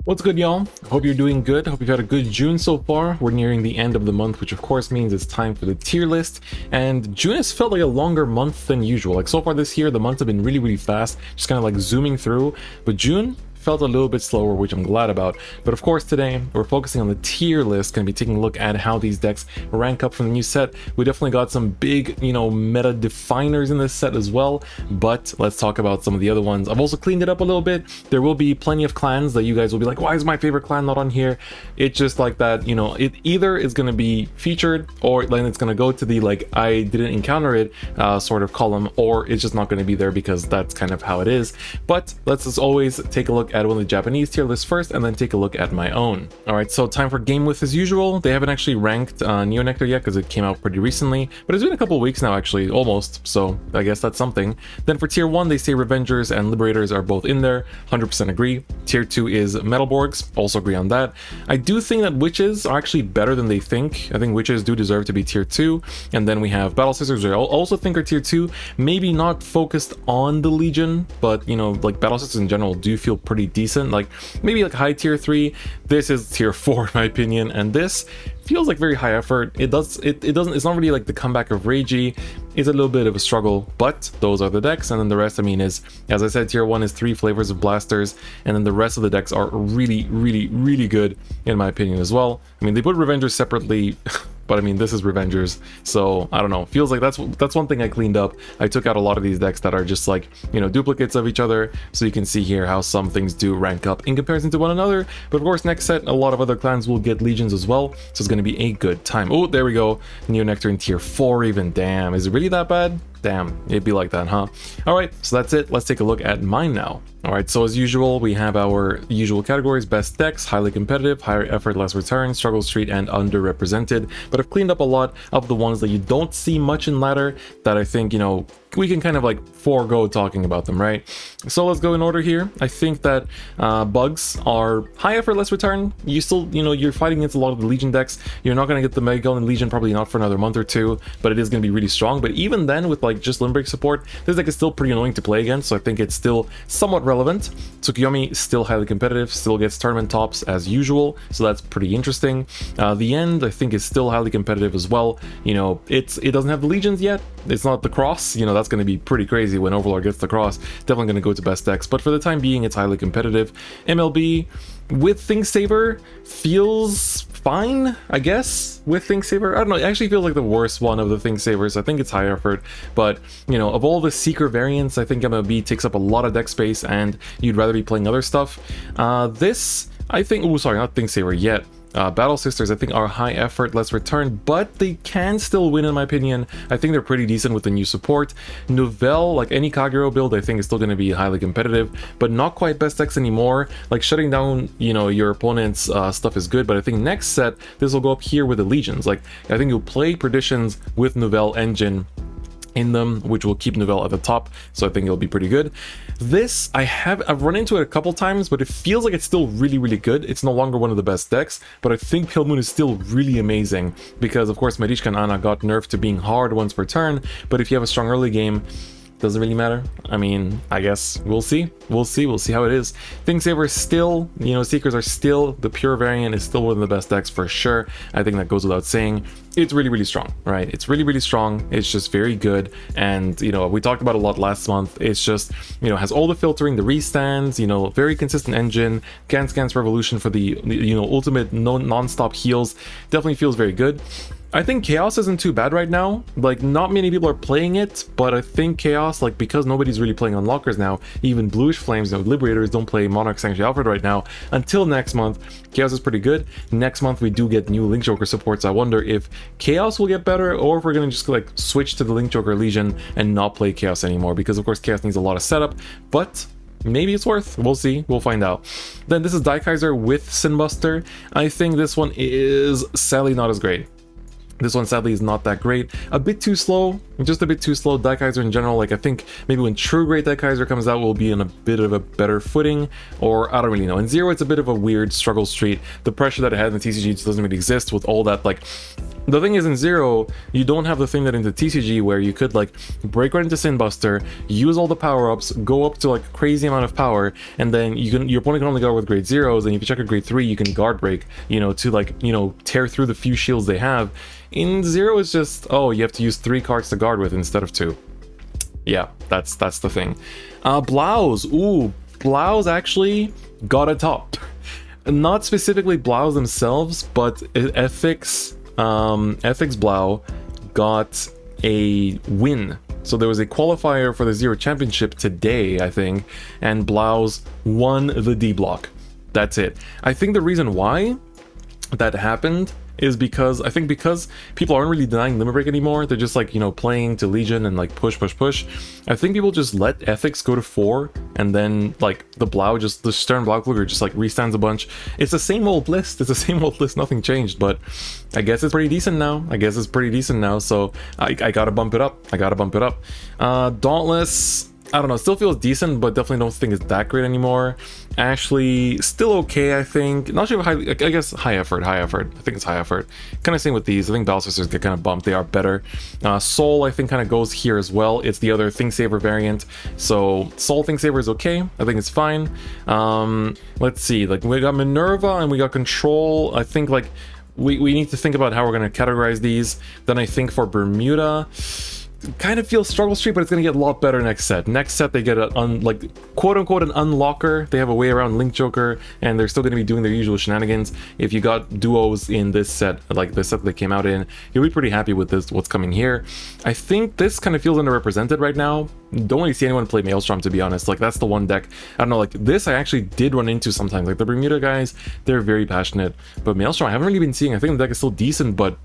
What's good, y'all? Hope you're doing good. Hope you've had a good June so far. We're nearing the end of the month, which of course means it's time for the tier list. And June has felt like a longer month than usual. Like so far this year, the months have been really fast, just kind of like zooming through. But June felt a little bit slower, which I'm glad about. But of course today we're focusing on the tier list, gonna be taking a look at how these decks rank up from the new set. We definitely got some big, meta definers in this set as well, but let's talk about some of the other ones. I've also cleaned it up a little bit. There will be plenty of clans that you guys will be like, why is my favorite clan not on here? It's just like that, it either is gonna be featured or then it's gonna go to the like I didn't encounter it sort of column, or it's just not gonna be there because that's kind of how it is. But let's as always take a look at one of the Japanese tier lists first and then take a look at my own. Alright, so time for game width as usual. They haven't actually ranked Neo Nectar yet because it came out pretty recently, but it's been a couple weeks now actually, almost, so I guess that's something. Then for tier 1 they say Revengers and Liberators are both in there, 100% agree. Tier 2 is Metalborgs, also agree on that. I do think that Witches are actually better than they think. I think Witches do deserve to be tier 2, and then we have Battle Sisters, which I also think are tier 2, maybe not focused on the Legion, but like Battle Sisters in general do feel pretty decent, like maybe like high tier 3. This is tier 4 in my opinion, and this feels like very high effort. It's not really like the comeback of Reiji. It's a little bit of a struggle, but those are the decks, and then the rest, I mean, is, as I said, tier 1 is 3 flavors of blasters, and then the rest of the decks are really good in my opinion as well. I mean, they put Revengers separately but I mean, this is Revengers, so I don't know, feels like that's one thing I cleaned up. I took out a lot of these decks that are just like, duplicates of each other, so you can see here how some things do rank up in comparison to one another. But of course, next set, a lot of other clans will get Legions as well, so it's going to be a good time. Oh, there we go, Neo Nectar in tier 4 even, damn, is it really that bad? Damn, it'd be like that, huh? Alright, so that's it, let's take a look at mine now. Alright, so as usual, we have our usual categories: best decks, highly competitive, higher effort, less return, struggle street, and underrepresented. But I've cleaned up a lot of the ones that you don't see much in ladder that I think, we can kind of like forego talking about them, right? So let's go in order here. I think that bugs are high effort, less return. You still, you're fighting against a lot of the Legion decks. You're not going to get the Mega Golden Legion, probably not for another month or two, but it is going to be really strong. But even then, with like just Limb Break support, this deck is still pretty annoying to play against, so I think it's still somewhat relevant. Tsukuyomi is still highly competitive, still gets tournament tops as usual, so that's pretty interesting. The End, I think, is still highly competitive as well. It doesn't have the Legions yet. It's not the Cross, that's going to be pretty crazy when Overlord gets the Cross. Definitely going to go to best decks, but for the time being, it's highly competitive. MLB with Thinksaver feels fine, I guess, with Thinksaver. I don't know, it actually feels like the worst one of the Thinksavers. I think it's high effort, but, of all the Seeker variants, I think MLB takes up a lot of deck space, and you'd rather be playing other stuff. This, I think, oh, sorry, not Thinksaver yet. Battle Sisters, I think, are high effort, less return, but they can still win in my opinion. I think they're pretty decent with the new support. Nouvelle, like any Kagero build, I think is still going to be highly competitive, but not quite best decks anymore. Like shutting down, your opponent's stuff is good, but I think next set, this will go up here with the Legions. Like, I think you'll play Perditions with Nouvelle Engine in them, which will keep Nouvelle at the top, so I think it'll be pretty good. This, I've run into it a couple times, but it feels like it's still really good. It's no longer one of the best decks, but I think Pale Moon is still really amazing, because of course Marichka and Ana got nerfed to being hard once per turn, but if you have a strong early game, doesn't really matter. I mean, I guess we'll see how it is. Thinksaver is still, Seekers are still, the pure variant is still one of the best decks for sure. I think that goes without saying. It's really strong, right? It's really strong. It's just very good, and we talked about a lot last month. It's just, has all the filtering, the restands, very consistent engine, Gans Revolution for the ultimate non-stop heals. Definitely feels very good. I think Chaos isn't too bad right now. Like, not many people are playing it, but I think Chaos, like, because nobody's really playing Unlockers now, even Bluish Flames, Liberators don't play Monarch Sanctuary Alfred right now. Until next month, Chaos is pretty good. Next month, we do get new Link Joker supports. I wonder if Chaos will get better, or if we're gonna just, like, switch to the Link Joker Legion and not play Chaos anymore, because, of course, Chaos needs a lot of setup, but maybe it's worth. We'll see. We'll find out. Then this is Daikaiser with Sinbuster. I think this one is sadly not as great. This one sadly is not that great. A bit too slow, just a bit too slow. Daikaiser in general, like I think maybe when True Great Daikaiser comes out, we'll be in a bit of a better footing, or I don't really know. In Zero, it's a bit of a weird struggle street. The pressure that it had in the TCG just doesn't really exist with all that, like, the thing is in Zero, you don't have the thing that in the TCG where you could like break right into Sinbuster, use all the power-ups, go up to like a crazy amount of power, and then your opponent can only guard with grade 0s, and if you check a grade 3, you can guard break, you know, to like, you know, tear through the few shields they have. In Zero, it's just, oh, you have to use 3 cards to guard with instead of 2. Yeah, that's the thing. Blouse, ooh, Blouse actually got a top. Not specifically Blouse themselves, but Ethics Blau got a win. So there was a qualifier for the Zero Championship today, I think, and Blouse won the D block. That's it. I think the reason why that happened is because people aren't really denying Limit Break anymore. They're just like, you know, playing to Legion and like push. I think people just let Ethics go to 4, and then like the Stern Blau Kluger just like restands a bunch. It's the same old list. Nothing changed, but I guess it's pretty decent now. So I gotta bump it up. Dauntless, I don't know, still feels decent, but definitely don't think it's that great anymore. Ashley, still okay, I think. Not sure if I guess high effort. I think it's high effort. Kind of same with these. I think Battle Sisters get kind of bumped. They are better. Soul, I think, kind of goes here as well. It's the other Thing Saver variant. So Soul Thing Saver is okay. I think it's fine. Let's see. Like, we got Minerva and we got Control. I think, like, we need to think about how we're going to categorize these. Then I think for Bermuda, kind of feels struggle street, but it's gonna get a lot better next set. Next set they get a like quote unquote an unlocker. They have a way around Link Joker, and they're still gonna be doing their usual shenanigans. If you got duos in this set, like the set they came out in, you'll be pretty happy with this, what's coming here. I think this kind of feels underrepresented right now. Don't really see anyone play Maelstrom, to be honest. Like, that's the one deck, I don't know, like this I actually did run into sometimes. Like the Bermuda guys, they're very passionate, but Maelstrom I haven't really been seeing. I think the deck is still decent, but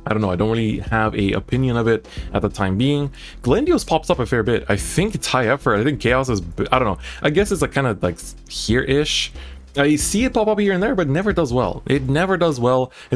I don't know, I don't really have a opinion of it at the time being. Glendios pops up a fair bit. I think it's high effort. I think Chaos is, I don't know, I guess it's like kind of like here-ish. I see it pop up here and there, but it never does well. It's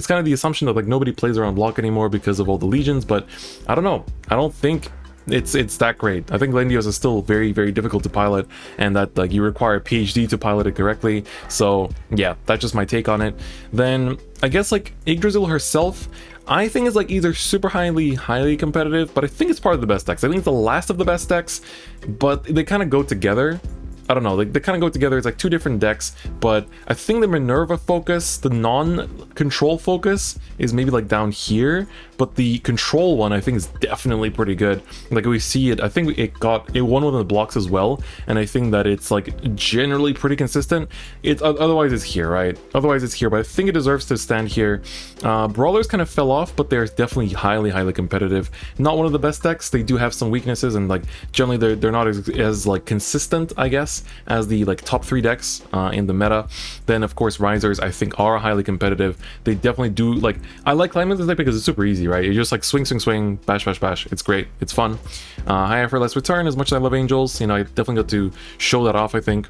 kind of the assumption that like nobody plays around block anymore because of all the legions, but I don't know. I don't think it's that great. I think Glendios is still very, very difficult to pilot, and that like you require a PhD to pilot it correctly. So yeah, that's just my take on it. Then I guess like Yggdrasil herself, I think is like either super highly competitive, but I think it's part of the best decks. I think it's the last of the best decks, but they kind of go together. I don't know, like they kind of go together. It's like two different decks, but I think the Minerva focus, the non-control focus, is maybe like down here, but the control one I think is definitely pretty good. Like we see it, I think it won one of the blocks as well, and I think that it's like generally pretty consistent. It's otherwise it's here, right? Otherwise it's here, but I think it deserves to stand here. Brawlers kind of fell off, but they're definitely highly competitive. Not one of the best decks. They do have some weaknesses, and like generally they're not as like consistent, I guess, as the like top 3 decks in the meta. Then of course Risers I think are highly competitive. They definitely do, like, I like climbing this deck because it's super easy, right? You just like swing, bash. It's great, it's fun. High effort, less return. As much as I love Angels, you know, I definitely got to show that off. I think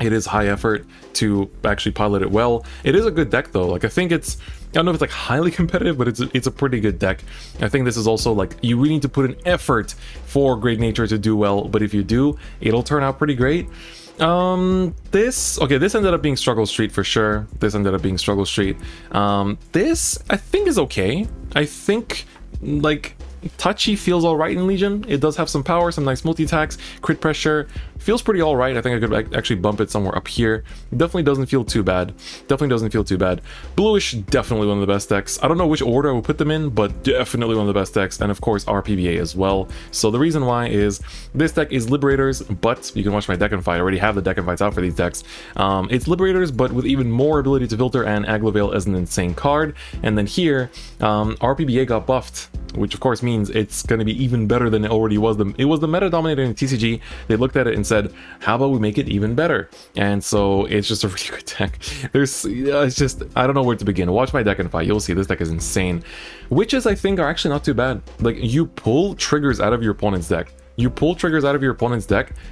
it is high effort to actually pilot it well. It is a good deck though. Like I think it's, I don't know if it's like highly competitive, but it's a pretty good deck. I think this is also like, you really need to put an effort for Great Nature to do well, but if you do, it'll turn out pretty great. This ended up being Struggle Street for sure. This I think is okay. I think like Touchy feels alright in Legion. It does have some power, some nice multi-attacks, crit pressure. Feels pretty alright. I think I could actually bump it somewhere up here. Definitely doesn't feel too bad. Bluish, definitely one of the best decks. I don't know which order I would put them in, but definitely one of the best decks. And of course, RPBA as well. So the reason why is this deck is Liberators, but you can watch my deck and fight. I already have the deck and fights out for these decks. It's Liberators, but with even more ability to filter, and Aglavale as an insane card. And then here, RPBA got buffed, which of course means it's going to be even better than it already was. It was the meta dominator in TCG. They looked at it and said, how about we make it even better? And so it's just a really good deck. It's just, I don't know where to begin. Watch my deck and fight. You'll see this deck is insane. Witches, I think, are actually not too bad. Like, you pull triggers out of your opponent's deck.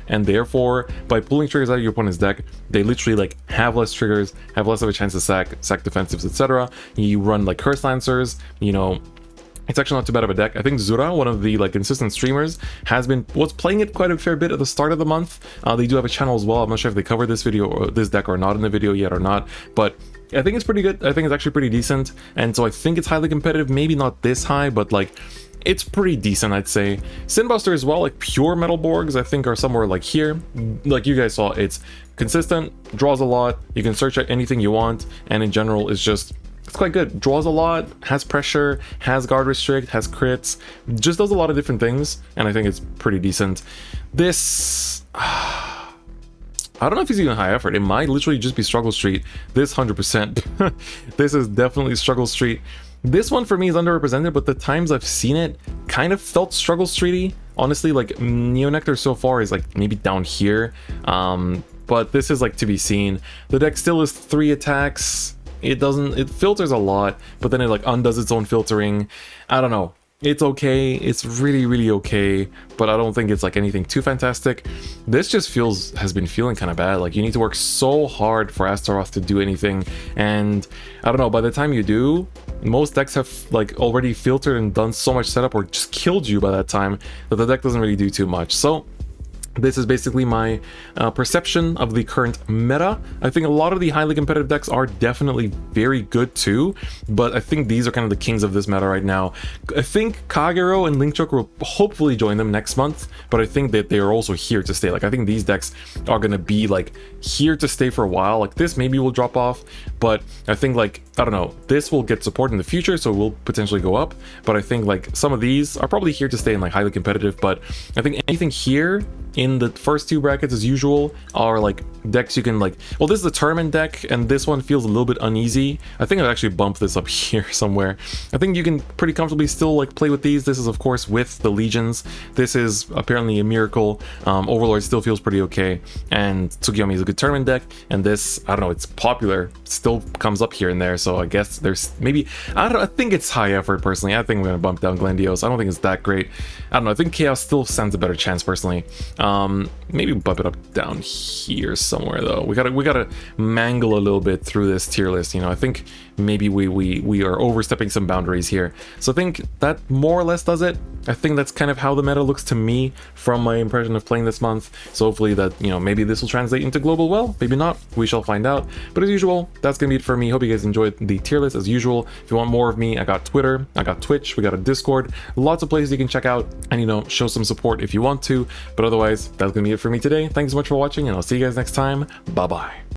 And therefore, by pulling triggers out of your opponent's deck, they literally like have less triggers, have less of a chance to sack defensives, etc. You run like Curse Lancers, you know, It's actually not too bad of a deck. I think Zura, one of the like consistent streamers, was playing it quite a fair bit at the start of the month. They do have a channel as well. I'm not sure if they covered this video or this deck or not in the video yet or not, but I think it's pretty good. I think it's actually pretty decent, and so I think it's highly competitive. Maybe not this high, but like it's pretty decent, I'd say. Sinbuster as well, like pure Metal Borgs, I think are somewhere like here. Like you guys saw, it's consistent, draws a lot, you can search at anything you want, and in general it's quite good. Draws a lot, has pressure, has guard restrict, has crits, just does a lot of different things, and I think it's pretty decent. This I don't know if it's even high effort. It might literally just be Struggle Street. This 100%. This is definitely Struggle Street. This one for me is underrepresented, but the times I've seen it kind of felt Struggle Streety. Honestly, like Neonectar so far is like maybe down here, but this is like to be seen. The deck still is 3 attacks. It filters a lot, but then it like undoes its own filtering. I don't know. It's okay. It's really, really okay, but I don't think it's like anything too fantastic. This just has been feeling kind of bad. Like you need to work so hard for Astaroth to do anything, and I don't know, by the time you do, most decks have like already filtered and done so much setup or just killed you by that time that the deck doesn't really do too much. So this is basically my perception of the current meta. I think a lot of the highly competitive decks are definitely very good too, but I think these are kind of the kings of this meta right now. I think Kagero and Linkchoke will hopefully join them next month, but I think that they are also here to stay. Like I think these decks are going to be like here to stay for a while. Like this maybe will drop off, but I think like, I don't know, this will get support in the future, so it will potentially go up, but I think like some of these are probably here to stay and like highly competitive. But I think anything here in the first 2 brackets as usual are like decks you can like, well, this is the tournament deck and this one feels a little bit uneasy. I think I've actually bumped this up here somewhere. I think you can pretty comfortably still like play with these. This is of course with the legions. This is apparently a miracle. Overlord still feels pretty okay, and Tsukiyomi is a good tournament deck, and this, I don't know, it's popular, still comes up here and there, so I guess there's maybe, I think it's high effort personally. I think I'm gonna bump down Glendios. I don't think it's that great. I don't know, I think Chaos still stands a better chance personally. Maybe bump it up down here somewhere though. We gotta mangle a little bit through this tier list, you know. I think maybe we are overstepping some boundaries here. So I think that more or less does it. I think that's kind of how the meta looks to me from my impression of playing this month. So hopefully that, you know, maybe this will translate into global well, maybe not, we shall find out. But as usual, that's gonna be it for me. Hope you guys enjoyed the tier list as usual. If you want more of me, I got Twitter, I got Twitch, we got a Discord, lots of places you can check out and, you know, show some support if you want to. But otherwise, that's gonna be it for me today. Thanks so much for watching, and I'll see you guys next time. Bye bye.